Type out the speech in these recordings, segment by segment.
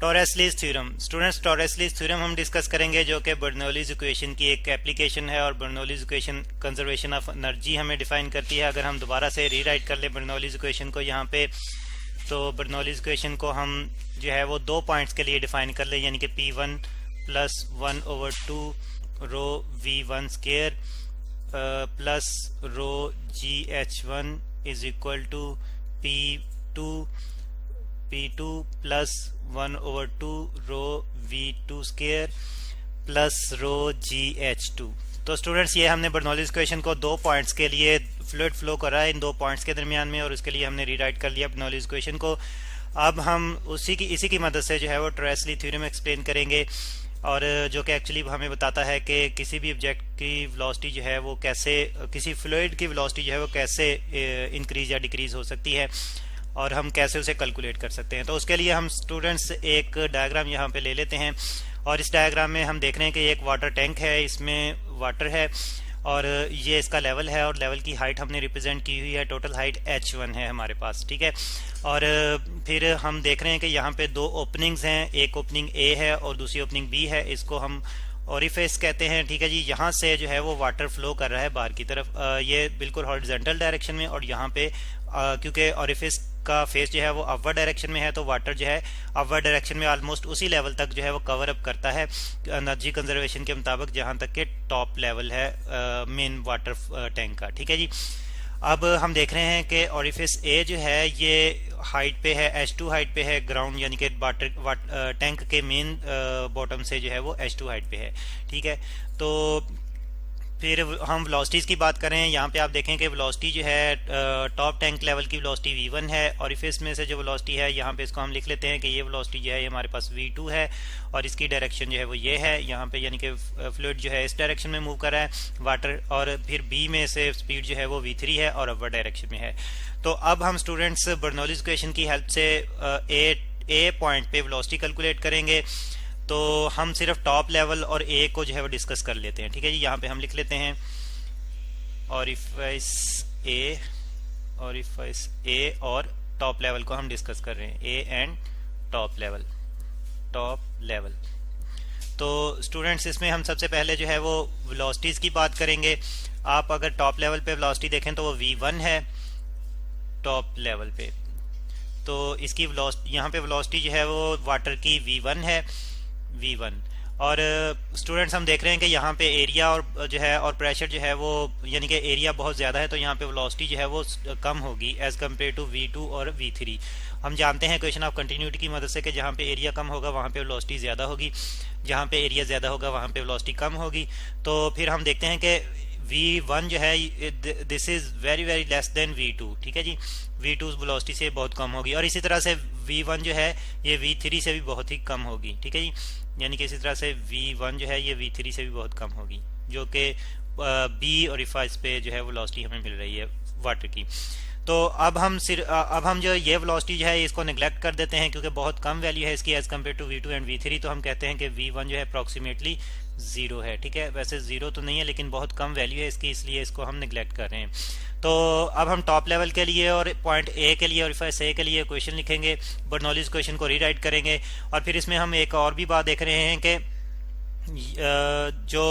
टॉरेस्लीज theorem. Students, टॉरेस्लीज theorem हम discuss करेंगे जो कि बर्नौलीज इक्वेशन की एक एप्लीकेशन है और Bernoulli's equation conservation of energy हमें डिफाइन करती है। अगर हम दोबारा से रीराइट कर ले बर्नौलीज इक्वेशन को यहाँ पे, तो बर्नौलीज इक्वेशन को हम जो है वो 2 पॉइंट्स के लिए डिफाइन कर ले, यानी कि P1 plus 1/2 rho V1 square plus rho GH1 is equal to P2 plus 1/2 rho V2 square plus rho GH2। तो स्टूडेंट्स, ये हमने बर्नौलीज इक्वेशन को 2 पॉइंट्स के लिए फ्लूइड फ्लो करा है इन 2 पॉइंट्स के दरमियान में, और उसके लिए हमने रीराइट कर लिया बर्नौलीज इक्वेशन को। अब हम इसी की मदद से जो है वो टॉरेस्ली थ्योरम एक्सप्लेन करेंगे, और जो कि एक्चुअली हमें बताता है कि किसी भी ऑब्जेक्ट की वेलोसिटी जो है वो कैसे, किसी फ्लूइड की वेलोसिटी जो है वो कैसे इंक्रीज या डिक्रीज हो सकती है, और हम कैसे उसे कैलकुलेट कर सकते हैं। तो उसके लिए हम स्टूडेंट्स एक डायग्राम यहाँ पे ले लेते हैं, और इस डायग्राम में हम देख रहे हैं कि एक वाटर टैंक है, इसमें वाटर है और ये इसका लेवल है, और लेवल की हाइट हमने रिप्रेजेंट की हुई है, टोटल हाइट H1 है हमारे पास, ठीक है। और फिर हम देख रहे हैं कि यहाँ पे 2 ओपनिंग्स हैं, एक ओपनिंग A है और दूसरी ओपनिंग B है, इसको हम ओरिफिस कहते हैं, ठीक है जी। यहाँ से जो है वो वाटर फ्लो कर रहा है बाहर की तरफ, ये बिल्कुल हॉरिजॉन्टल डायरेक्शन में, और यहाँ पे क्योंकि ओरिफिस का फेस जो है वो अपवर्ड डायरेक्शन में है, तो वाटर जो है अपवर्ड डायरेक्शन में ऑलमोस्ट उसी लेवल तक जो है वो कवर अप करता है एनर्जी कंजर्वेशन के मुताबिक, जहाँ तक के टॉप लेवल है मेन वाटर टैंक का, ठीक है जी। अब हम देख रहे हैं कि ओरिफिस A जो है ये हाइट पे है, H2 हाइट पे है ग्राउंड, यानी कि टैंक के मेन बॉटम से जो है वो H2 हाइट पे है, ठीक है। तो फिर हम वेलोसिटीज की बात करें, यहाँ पे आप देखें कि वेलोसिटी जो है टॉप टैंक लेवल की वेलोसिटी V1 है, और इफिस में से जो वेलोसिटी है यहाँ पे इसको हम लिख लेते हैं कि ये वेलोसिटी जो है ये हमारे पास V2 है, और इसकी डायरेक्शन जो है वो ये है यहाँ पे, यानी कि फ्लूइड जो है इस डायरेक्शन में मूव कर रहा है वाटर, और फिर B में से स्पीड जो है वो V3 है और अपवर्ड डायरेक्शन में है। तो अब हम स्टूडेंट्स बर्नौलीज इक्वेशन की हेल्प से ए पॉइंट पे वेलोसिटी कैलकुलेट करेंगे। तो हम सिर्फ टॉप लेवल और ए को जो है वो डिस्कस कर लेते हैं, ठीक है जी। यहाँ पे हम लिख लेते हैं ओरिफिस ए और टॉप लेवल को हम डिस्कस कर रहे हैं, ए एंड टॉप लेवल। तो स्टूडेंट्स, इसमें हम सबसे पहले जो है वो वेलोसिटीज की बात करेंगे। आप अगर टॉप लेवल पे वेलोसिटी देखें तो वो V1 है टॉप लेवल पे, तो इसकी वेलोसिटी यहाँ पे वेलोसिटी जो है वो वाटर की V1 है, V1। और स्टूडेंट्स, हम देख रहे हैं कि यहाँ पे एरिया और जो है और प्रेशर जो है वो, यानी कि एरिया बहुत ज़्यादा है, तो यहाँ पे वेलोसिटी जो है वो कम होगी एज कम्पेयर टू V2 और V3। हम जानते हैं इक्वेशन ऑफ कंटिन्यूटी की मदद से कि जहाँ पे एरिया कम होगा वहाँ पे वेलोसिटी ज़्यादा होगी, जहाँ पे एरिया ज़्यादा होगा वहाँ पे वेलोसिटी कम होगी। तो फिर हम देखते हैं कि V1 जो है this is very very less than V2, ठीक है जी। V2 वेलोसिटी से बहुत कम होगी, और इसी तरह से V1 जो है ये V3 से भी बहुत ही कम होगी, ठीक है जी। यानी कि इसी तरह से V1 जो है ये V3 से भी बहुत कम होगी, जो कि B और इफाइस पे जो है वेलोसिटी हमें मिल रही है वाटर की। तो अब हम जो ये वेलोसिटी जो है इसको नेग्लेक्ट कर देते हैं, क्योंकि बहुत कम वैल्यू है इसकी as compare to V2 and V3। तो हम कहते हैं कि V1 जो है अप्रॉक्सीमेटली 0 है, ठीक है। वैसे 0 तो नहीं है, लेकिन बहुत कम वैल्यू है इसकी, इसलिए इसको हम नेग्लेक्ट कर रहे हैं। तो अब हम टॉप लेवल के लिए और पॉइंट ए के लिए और इफेक्ट ए के लिए क्वेश्चन लिखेंगे, बर्नौलीज क्वेश्चन को रीराइट करेंगे। और फिर इसमें हम एक और भी बात देख रहे हैं कि जो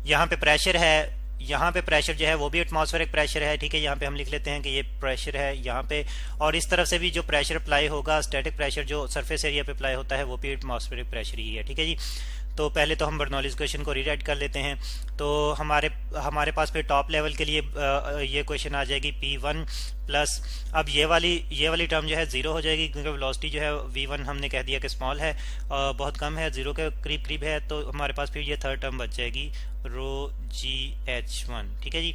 यहाँ पे प्रेशर है, यहाँ पे प्रेशर जो है वो भी एटमॉस्फेरिक प्रेशर है, ठीक है। यहाँ पे हम लिख लेते हैं कि ये प्रेशर है यहाँ पे, और इस तरफ से भी जो प्रेशर अप्लाई होगा, स्टैटिक प्रेशर जो सरफेस एरिया पे अप्लाई होता है वो भी एटमॉस्फेरिक प्रेशर ही है, ठीक है जी। तो पहले तो हम बर्नौलीज इक्वेशन को रीराइट कर लेते हैं। तो हमारे पास फिर टॉप लेवल के लिए ये क्वेश्चन आ जाएगी P1 प्लस, अब ये वाली टर्म जो है 0 हो जाएगी, क्योंकि वेलोसिटी जो है V1 हमने कह दिया कि स्मॉल है, बहुत कम है, 0 के करीब है। तो हमारे पास फिर ये थर्ड टर्म बच जाएगी रो GH1, ठीक है जी।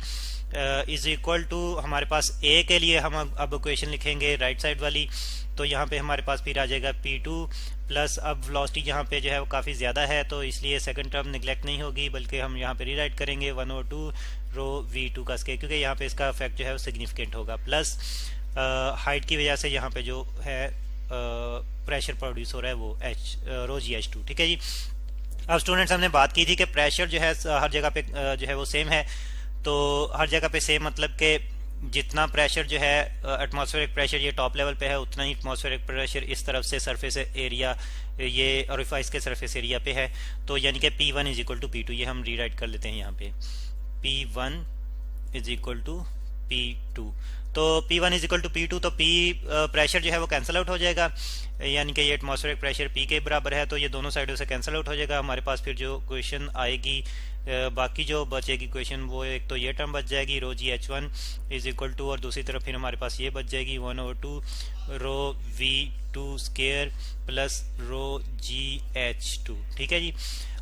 इज इक्वल टू हमारे पास A के लिए हम अब इक्वेशन लिखेंगे राइट साइड वाली, तो यहाँ पे हमारे पास फिर आ जाएगा P2 प्लस, अब वेलोसिटी यहाँ पे जो है वो काफ़ी ज़्यादा है, तो इसलिए सेकंड टर्म निगलेक्ट नहीं होगी, बल्कि हम यहाँ पे रीराइट करेंगे 1/2 रो V2 का स्केयर, क्योंकि यहाँ पे इसका इफेक्ट जो है वो सिग्निफिकेंट होगा, प्लस हाइट की वजह से यहाँ पे जो है प्रेशर प्रोड्यूस हो रहा है वो रो GH2, ठीक है जी। अब स्टूडेंट्स, हमने बात की थी कि प्रेशर जो है हर जगह पे जो है वो सेम है, तो हर जगह पे सेम मतलब कि जितना प्रेशर जो है एटमॉस्फेरिक प्रेशर ये टॉप लेवल पे है, उतना ही एटमॉस्फेरिक प्रेशर इस तरफ से सरफेस एरिया, ये ओरिफाइस के सरफेस एरिया पे है। तो यानी कि P1 is equal to P2, ये हम रीराइट कर लेते हैं यहाँ पे, P1 is equal to P2। तो P1 is equal to P2, तो P प्रेशर जो है वो कैंसिल आउट हो जाएगा, यानी कि ये एटमॉस्फेरिक प्रेशर P के बराबर है, तो ये दोनों साइडों से कैंसिल आउट हो जाएगा। हमारे पास फिर जो क्वेश्चन आएगी, बाकी जो बचेगी क्वेश्चन, वो एक तो ये टर्म बच जाएगी रो जी H1 इज इक्वल टू, और दूसरी तरफ फिर हमारे पास ये बच जाएगी 1/2 rho V2 square plus rho GH2। ठीक है जी।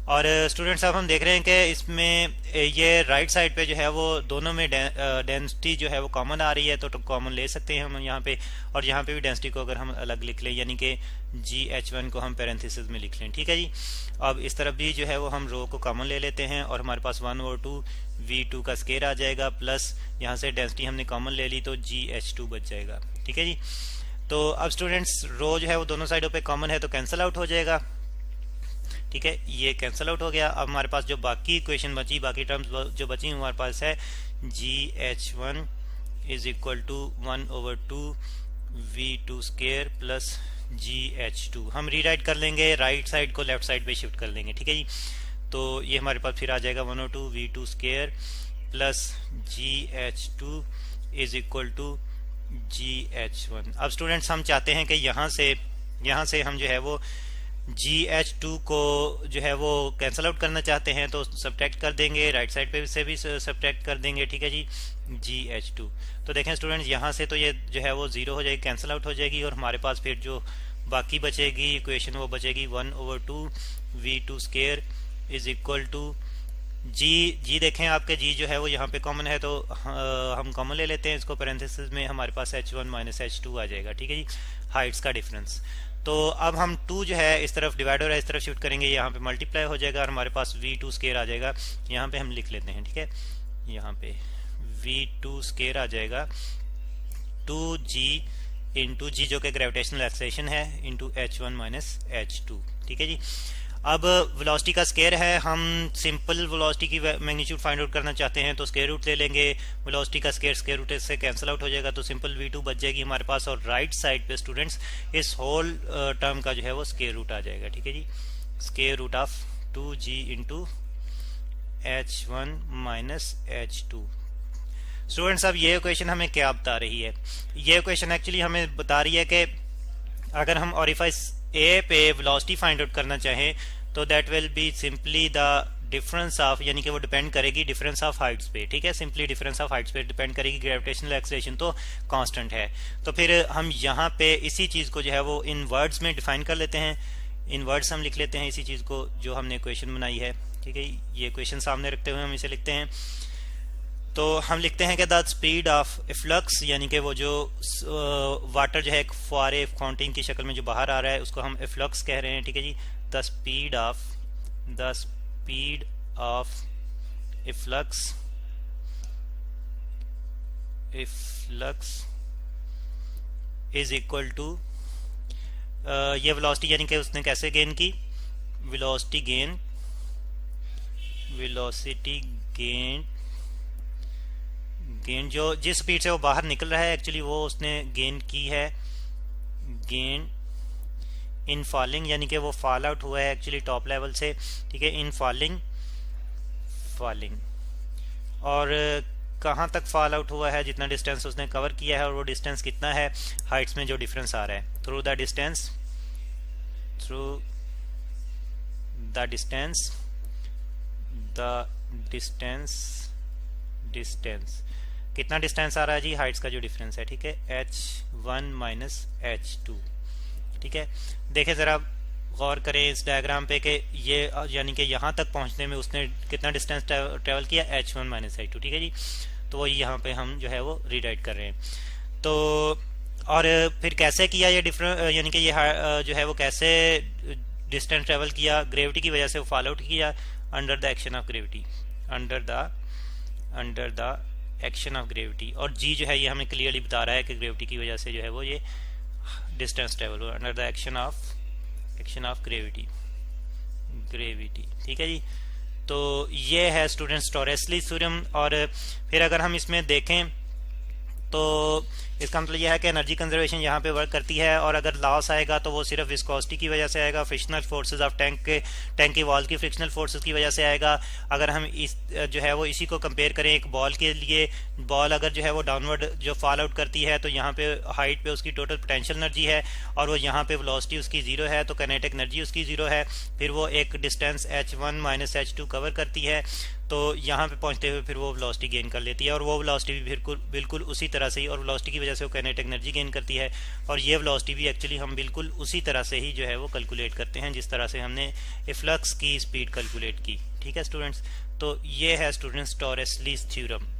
और स्टूडेंट्स अब हम देख रहे हैं कि इसमें ये राइट साइड पे जो है वो दोनों में डेंसिटी जो है वो कॉमन आ रही है, तो कॉमन ले सकते हैं हम यहाँ पे, और यहाँ पे भी डेंसिटी को अगर हम अलग लिख लें, यानी कि GH1 को हम पैरेंथेसिस में लिख लें। ठीक है जी। अब इस तरफ भी जो है वो हम रो को कॉमन ले लेते हैं, और हमारे पास 1/2 V2 का स्केयर आ जाएगा, प्लस यहाँ से डेंसिटी हमने कॉमन ले ली तो GH2 बच जाएगा। ठीक है जी। तो अब स्टूडेंट्स रो जो है वो दोनों साइडों पे कॉमन है, तो कैंसिल आउट हो जाएगा। ठीक है, ये कैंसिल आउट हो गया। अब हमारे पास जो बाकी इक्वेशन बची, बाकी टर्म्स जो बची हमारे पास है GH1 is equal to 1/2 V2 square plus GH2। हम रीराइट कर लेंगे, राइट साइड को लेफ्ट साइड पे शिफ्ट कर लेंगे। ठीक है जी। तो ये हमारे पास फिर आ जाएगा 1/2 V2 square plus GH2 is equal to GH1। अब स्टूडेंट्स हम चाहते हैं कि यहाँ से हम जो है वो GH2 को जो है वो कैंसिल आउट करना चाहते हैं, तो सब्ट्रैक्ट कर देंगे, राइट साइड पे से भी सब्ट्रैक्ट कर देंगे। ठीक है जी। GH2, तो देखें स्टूडेंट्स यहाँ से तो ये जो है वो 0 हो जाएगी, कैंसिल आउट हो जाएगी, और हमारे पास फिर जो बाकी बचेगी इक्वेशन वो बचेगी 1/2 V2 square is equal to g देखें आपके जी जो है वो यहाँ पे कॉमन है, तो हम कॉमन ले लेते हैं इसको, पैरेंथेसिस में हमारे पास H1 माइनस H2 आ जाएगा। ठीक है जी, हाइट्स का डिफरेंस। तो अब हम 2 जो है इस तरफ डिवाइड हो रहा है, इस तरफ शिफ्ट करेंगे, यहाँ पे मल्टीप्लाई हो जाएगा और हमारे पास V2 स्केयर आ जाएगा। यहाँ पे हम लिख लेते हैं, ठीक है, यहाँ पे V2 स्केयर आ जाएगा 2G इंटू जी जो कि ग्रेविटेशनल एक्सेलेरेशन है इंटू H1 माइनस H2। ठीक है जी। अब वेलोसिटी का स्केयर है, हम सिंपल वेलोसिटी की मैग्नीट्यूड फाइंड आउट करना चाहते हैं तो स्केयर रूट ले लेंगे, वेलोसिटी का स्केयर रूट से कैंसिल आउट हो जाएगा, तो सिंपल V2 बच जाएगी हमारे पास, और राइट साइड पे स्टूडेंट्स इस होल टर्म का जो है वो स्केयर रूट आ जाएगा। ठीक है जी, square root of 2G into H1 minus H2। Students अब ये इक्वेशन हमें क्या बता रही है? ये इक्वेशन एक्चुअली हमें बता रही है कि अगर हम ओरिफाइस ए पे वेलोसिटी फाइंड आउट करना चाहें तो that will be simply the difference of, यानी कि वो डिपेंड करेगी डिफरेंस ऑफ हाइट्स पे। ठीक है, सिंपली डिफरेंस ऑफ हाइट्स पे डिपेंड करेगी, ग्रेविटेशनल एक्सेलरेशन तो कांस्टेंट है। तो फिर हम यहाँ पे इसी चीज को जो है वो इन वर्ड्स में डिफाइन कर लेते हैं, इन वर्ड्स हम लिख लेते हैं इसी चीज को जो हमने इक्वेशन बनाई है। ठीक है, ये इक्वेशन सामने रखते हुए हम इसे लिखते हैं। तो हम लिखते हैं कि द स्पीड ऑफ फ्लक्स, यानी कि वो जो वाटर जो है एक फुआरे फाउंटेन की शक्ल में जो बाहर आ रहा है उसको हम फ्लक्स कह रहे हैं। ठीक है जी, the speed of flux is equal to, ये वेलोसिटी यानी कि उसने कैसे गेन की, वेलोसिटी गेन जो जिस स्पीड से वो बाहर निकल रहा है एक्चुअली वो उसने गेन की है, गेन इन फॉलिंग, यानी कि वो फॉल आउट हुआ है एक्चुअली टॉप लेवल से। ठीक है, इन फॉलिंग और कहाँ तक फॉल आउट हुआ है, जितना डिस्टेंस उसने कवर किया है, और वो डिस्टेंस कितना है हाइट्स में जो डिफरेंस आ रहा है, थ्रू द डिस्टेंस कितना डिस्टेंस आ रहा है जी, हाइट्स का जो डिफरेंस है। ठीक है, H1 माइनस H2। ठीक है, देखें जरा गौर करें इस डायग्राम पे कि ये यानी कि यहाँ तक पहुँचने में उसने कितना डिस्टेंस ट्रेवल किया, H1 माइनस H2। ठीक है जी, तो वही यहाँ पे हम जो है वो रीराइट कर रहे हैं। तो और फिर कैसे किया ये डिफरेंस, यानी कि ये जो है वो कैसे डिस्टेंस ट्रेवल किया, ग्रेविटी की वजह से वो फॉल आउट किया under the action of gravity, under the action of gravity. और जी जो है ये हमें क्लियरली बता रहा है कि ग्रेविटी की वजह से जो है वो ये डिस्टेंस ट्रेवल हुआ under the action of gravity. ठीक है जी, तो ये है स्टूडेंट्स टॉरेस्ली थ्योरम। और फिर अगर हम इसमें देखें तो इसका मतलब यह है कि एनर्जी कंजर्वेशन यहाँ पे वर्क करती है, और अगर लॉस आएगा तो वो सिर्फ विस्कोसिटी की वजह से आएगा, फ्रिक्शनल फोर्सेस ऑफ टैंक की वॉल की फ्रिक्शनल फोर्सेस की वजह से आएगा। अगर हम इस जो है वो इसी को कंपेयर करें एक बॉल के लिए, बॉल अगर जो है वो डाउनवर्ड जो फॉल आउट करती है तो यहाँ पे हाइट पे उसकी टोटल पोटेंशियल एनर्जी है और वो यहाँ पे वेलोसिटी उसकी जीरो है, तो काइनेटिक एनर्जी उसकी जीरो है। फिर वो एक distance h1 minus h2 cover करती है, तो यहाँ पे पहुँचते हुए फिर वो वेलोसिटी गेन कर लेती है, और वो वेलोसिटी भी बिल्कुल उसी तरह से ही, और वेलोसिटी की वजह से वो काइनेटिक एनर्जी गेन करती है, और ये वेलोसिटी भी एक्चुअली हम बिल्कुल उसी तरह से ही जो है वो कैलकुलेट करते हैं जिस तरह से हमने फ्लक्स की स्पीड कैलकुलेट की। ठीक है स्टूडेंट्स, तो ये है स्टूडेंट्स टॉरेस्लीज थ्योरम।